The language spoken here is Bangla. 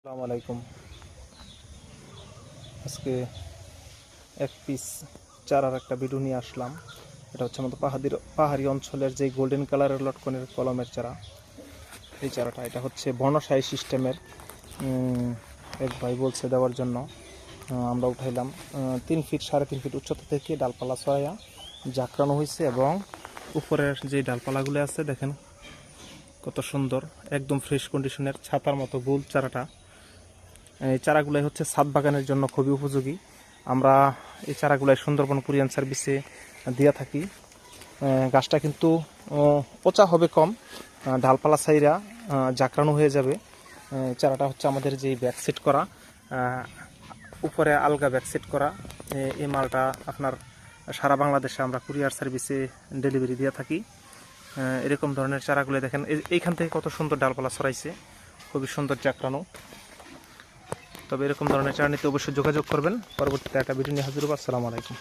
আসসালামু আলাইকুম। আজকে এক পিস চারার একটা ভিডিও নিয়ে আসলাম। এটা হচ্ছে আমাদের পাহাড়ি অঞ্চলের যে গোল্ডেন কালারের লটকনের কলমের চারা। এই চারাটা এটা হচ্ছে বনসাই সিস্টেমের। এক ভাই বলছে দেওয়ার জন্য, আমরা উঠাইলাম। 3 ফিট 3.5 ফিট উচ্চতা থেকে ডালপালা ছড়াইয়া জাকড়ানো হয়েছে, এবং উপরের যে ডালপালাগুলো আছে দেখেন কত সুন্দর, একদম ফ্রেশ কন্ডিশনের ছাতার মতো গোল চারাটা। এই চারাগুলাই হচ্ছে ছাদ বাগানের জন্য খুবই উপযোগী। আমরা এই চারাগুলাই সুন্দরবন কুরিয়ান সার্ভিসে দিয়ে থাকি। গাছটা কিন্তু পচা হবে কম, ডালপালা সাইরা জাকড়ানো হয়ে যাবে। চারাটা হচ্ছে আমাদের যে ব্যাকসেট করা, উপরে আলগা ব্যাকসেট করা। এই মালটা আপনার সারা বাংলাদেশে আমরা কুরিয়ার সার্ভিসে ডেলিভারি দিয়ে থাকি। এরকম ধরনের চারাগুলো দেখেন এইখান থেকে কত সুন্দর ডালপালা ছড়াইছে, খুবই সুন্দর জাকড়ানো। তবে এরকম ধরনের চারা নিতে অবশ্যই যোগাযোগ করবেন। পরবর্তীতে একটা ভিডিও নিয়ে হাজির হবো। আসসালামু আলাইকুম।